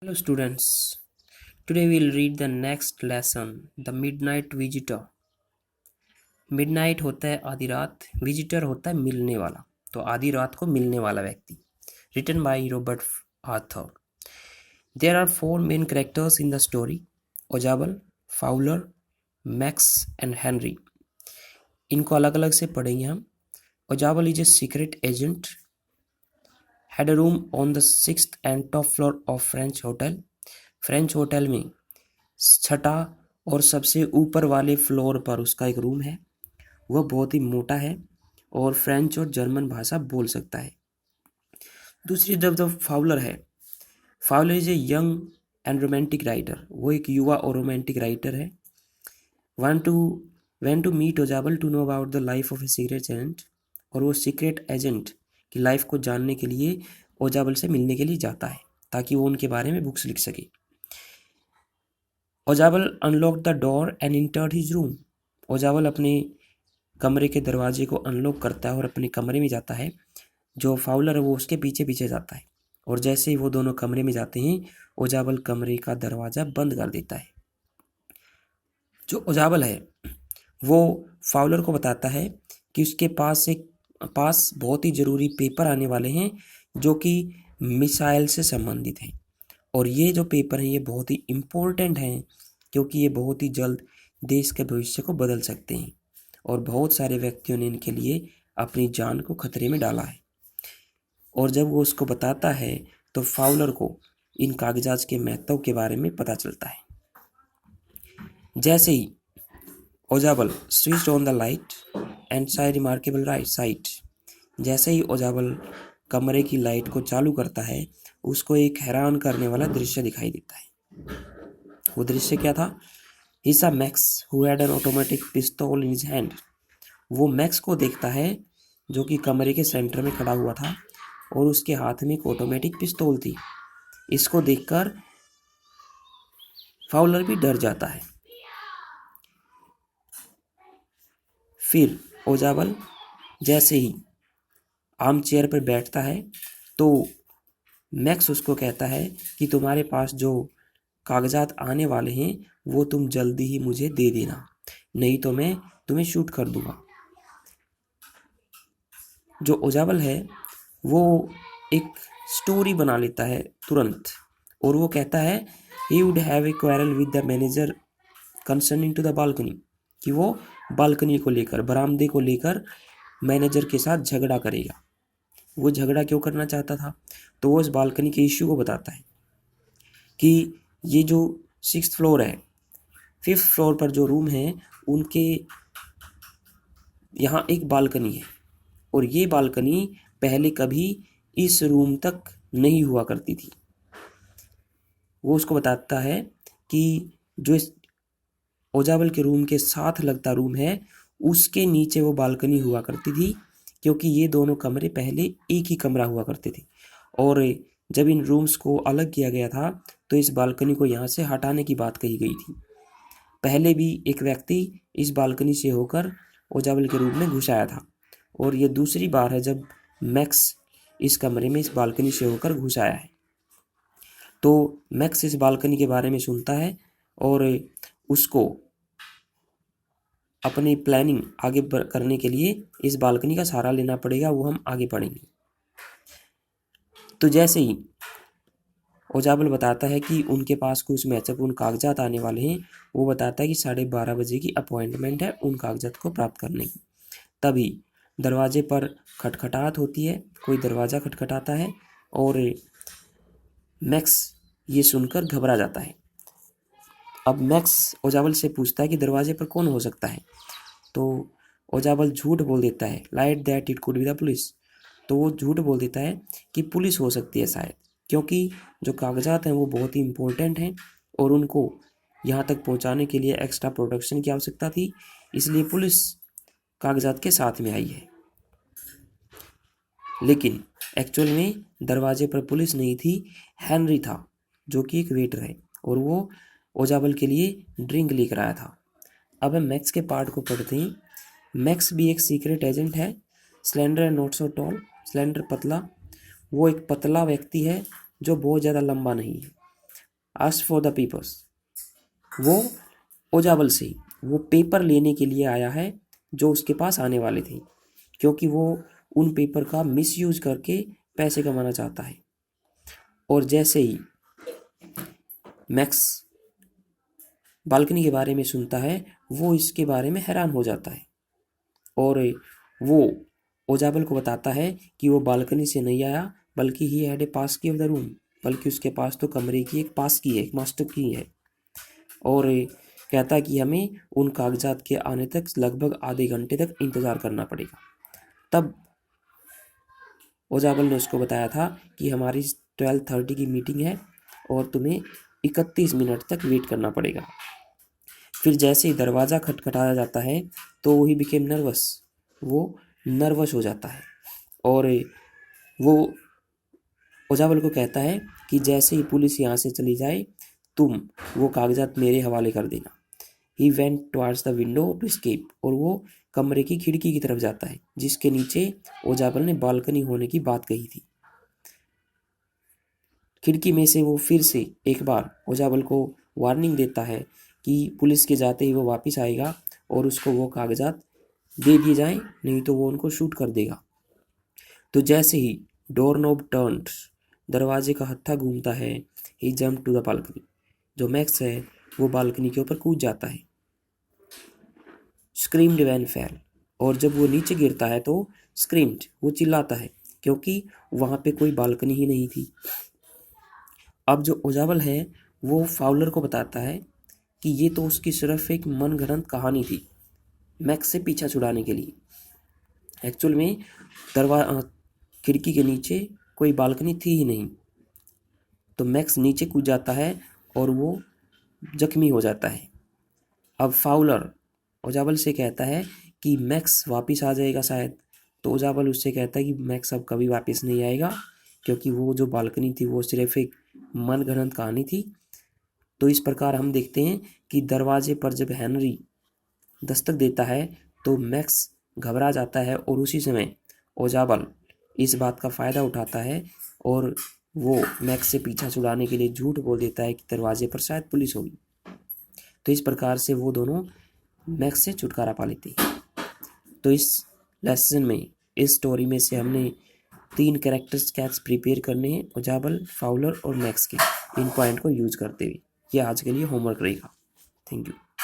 Hello students, today we'll read the next lesson, The Midnight Visitor. Midnight होता है आधी रात, visitor होता है मिलने वाला, तो आधी रात को मिलने वाला व्यक्ति. Written by Robert Arthur. There are four main characters in the story, Ojabal, Fowler, Max and Henry. इनको अलग अलग से पढ़ेंगे हम. Ojabal is a secret agent, had a room on the 6th and top floor of French Hotel. French hotel में छठा और सबसे ऊपर वाले फ्लोर पर उसका एक रूम है. वह बहुत ही मोटा है और फ्रेंच और जर्मन भाषा बोल सकता है. दूसरी तरफ फाउलर है. Fowler is a young and romantic writer. वो एक युवा और रोमांटिक राइटर है. Went to meet Ozabal to know about the life of a secret agent. और वो सीक्रेट एजेंट की लाइफ को जानने के लिए ओजाबल से मिलने के लिए जाता है ताकि वो उनके बारे में बुक्स लिख सके. Ozabal unlock the door and entered his room. Ozabal अपने कमरे के दरवाजे को अनलॉक करता है और अपने कमरे में जाता है. जो फाउलर है वो उसके पीछे पीछे जाता है और जैसे ही वो दोनों कमरे में जाते हैं ओजाबल कमरे का दरवाज़ा बंद कर देता है. जो ओजाबल है वो फाउलर को बताता है कि उसके पास बहुत ही ज़रूरी पेपर आने वाले हैं जो कि मिसाइल से संबंधित हैं और ये जो पेपर हैं ये बहुत ही इम्पोर्टेंट हैं क्योंकि ये बहुत ही जल्द देश के भविष्य को बदल सकते हैं और बहुत सारे व्यक्तियों ने इनके लिए अपनी जान को खतरे में डाला है. और जब वो उसको बताता है तो फाउलर को इन कागजात के महत्व के बारे में पता चलता है. जैसे ही Ozabal switched on the light and saw remarkable right sight. जैसे ही ओजाबल कमरे की लाइट को चालू करता है उसको एक हैरान करने वाला दृश्य दिखाई देता है. वो दृश्य क्या था? He saw Max who had an automatic pistol in his hand. वो मैक्स को देखता है जो कि कमरे के सेंटर में खड़ा हुआ था और उसके हाथ में एक ऑटोमेटिक पिस्तौल थी. इसको देखकर फाउलर भी डर जाता है. फिर ओजाबल जैसे ही आर्म चेयर पर बैठता है तो मैक्स उसको कहता है कि तुम्हारे पास जो कागजात आने वाले हैं वो तुम जल्दी ही मुझे दे देना, नहीं तो मैं तुम्हें शूट कर दूंगा. जो ओजाबल है वो एक स्टोरी बना लेता है तुरंत और वो कहता है he would have a quarrel with the manager concerning to the balcony. कि वो बालकनी को लेकर, बरामदे को लेकर मैनेजर के साथ झगड़ा करेगा. वो झगड़ा क्यों करना चाहता था? तो वो इस बालकनी के इश्यू को बताता है कि ये जो 6th फ्लोर है, 5th फ्लोर पर जो रूम है उनके यहाँ एक बालकनी है और ये बालकनी पहले कभी इस रूम तक नहीं हुआ करती थी. वो उसको बताता है कि जो इस ओजाबल के रूम के साथ लगता रूम है उसके नीचे वो बालकनी हुआ करती थी क्योंकि ये दोनों कमरे पहले एक ही कमरा हुआ करते थे और जब इन रूम्स को अलग किया गया था तो इस बालकनी को यहाँ से हटाने की बात कही गई थी. पहले भी एक व्यक्ति इस बालकनी से होकर ओजाबल के रूम में घुस आया था और ये दूसरी बार है जब मैक्स इस कमरे में इस बालकनी से होकर घुस आया है. तो मैक्स इस बालकनी के बारे में सुनता है और उसको अपनी प्लानिंग आगे करने के लिए इस बालकनी का सहारा लेना पड़ेगा. वो हम आगे पढ़ेंगे. तो जैसे ही ओजाबल बताता है कि उनके पास कुछ महत्वपूर्ण कागजात आने वाले हैं, वो बताता है कि 12:30 बजे की अपॉइंटमेंट है उन कागजात को प्राप्त करने की. तभी दरवाजे पर खटखटाहट होती है. कोई दरवाज़ा खटखटाता है और मैक्स ये सुनकर घबरा जाता है. अब मैक्स ओजाबल से पूछता है कि दरवाजे पर कौन हो सकता है. तो ओजाबल झूठ बोल देता है, light that it could be the police. तो वो झूठ बोल देता है कि पुलिस हो सकती है शायद, क्योंकि जो कागजात हैं वो बहुत ही इम्पोर्टेंट हैं और उनको यहाँ तक पहुँचाने के लिए एक्स्ट्रा प्रोटेक्शन की आवश्यकता थी, इसलिए पुलिस कागजात के साथ में आई है. लेकिन एक्चुअल में दरवाजे पर पुलिस नहीं थी, हेनरी था जो कि एक वेटर है और वो ओजाबल के लिए ड्रिंक लेकर आया था. अब हम मैक्स के पार्ट को पढ़ते हैं. मैक्स भी एक सीक्रेट एजेंट है. Slender and not so tall. Slender पतला, वो एक पतला व्यक्ति है जो बहुत ज़्यादा लंबा नहीं है. आस्क्ड फॉर द पेपर्स, वो ओजाबल से वो पेपर लेने के लिए आया है जो उसके पास आने वाले थे, क्योंकि वो उन पेपर का मिसयूज करके पैसे कमाना चाहता है। और जैसे ही मैक्स बालकनी के बारे में सुनता है वो इसके बारे में हैरान हो जाता है और वो ओजाबल को बताता है कि वो बालकनी से नहीं आया बल्कि ही हैड ए पास की ऑफ द रूम, बल्कि उसके पास तो कमरे की एक पास की है, एक मास्टर की है। और कहता है कि हमें उन कागजात के आने तक लगभग आधे घंटे तक इंतज़ार करना पड़ेगा। तब ओजाबल ने उसको बताया था कि हमारी 12:30 की मीटिंग है और तुम्हें 31 मिनट तक वेट करना पड़ेगा। फिर जैसे ही दरवाज़ा खटखटाया जाता है तो ही बिकेम नर्वस, वो नर्वस हो जाता है और वो ओजाबल को कहता है कि जैसे ही पुलिस यहाँ से चली जाए तुम वो कागजात मेरे हवाले कर देना। He went towards the window to escape, और वो कमरे की खिड़की की तरफ जाता है जिसके नीचे ओजाबल ने बालकनी होने की बात कही थी। खिड़की में से वो फिर से एक बार ओजाबल को वार्निंग देता है कि पुलिस के जाते ही वो वापस आएगा और उसको वो कागजात दे दिए जाएं, नहीं तो वो उनको शूट कर देगा। तो जैसे ही डोर नॉब टर्न्ड, दरवाजे का हत्था घूमता है, ही जंप टू द बालकनी, जो मैक्स है वो बालकनी के ऊपर कूद जाता है। स्क्रीम्ड वैन फेल, और जब वो नीचे गिरता है तो स्क्रीम्ड, वो चिल्लाता है क्योंकि वहाँ पे कोई बालकनी ही नहीं थी। अब जो ओजाबल है वो फाउलर को बताता है कि ये तो उसकी सिर्फ एक मनगढ़ंत कहानी थी मैक्स से पीछा छुड़ाने के लिए। एक्चुअल में खिड़की के नीचे कोई बालकनी थी ही नहीं। तो मैक्स नीचे कूद जाता है और वो जख्मी हो जाता है। अब फाउलर ओजाबल से कहता है कि मैक्स वापस आ जाएगा शायद, तो ओजाबल उससे कहता है कि मैक्स अब कभी वापस नहीं आएगा क्योंकि वो जो बालकनी थी वो सिर्फ एक मनगढ़ंत कहानी थी। तो इस प्रकार हम देखते हैं कि दरवाजे पर जब हेनरी दस्तक देता है तो मैक्स घबरा जाता है और उसी समय ओजाबल इस बात का फ़ायदा उठाता है और वो मैक्स से पीछा छुड़ाने के लिए झूठ बोल देता है कि दरवाजे पर शायद पुलिस होगी। तो इस प्रकार से वो दोनों मैक्स से छुटकारा पा लेते हैं। तो इस लेसन में, इस स्टोरी में से हमने 3 कैरेक्टर स्केच प्रिपेयर करने हैं, ओजाबल, फाउलर और मैक्स के, इन पॉइंट को यूज करते हुए। ये आज के लिए होमवर्क रहेगा। Thank you.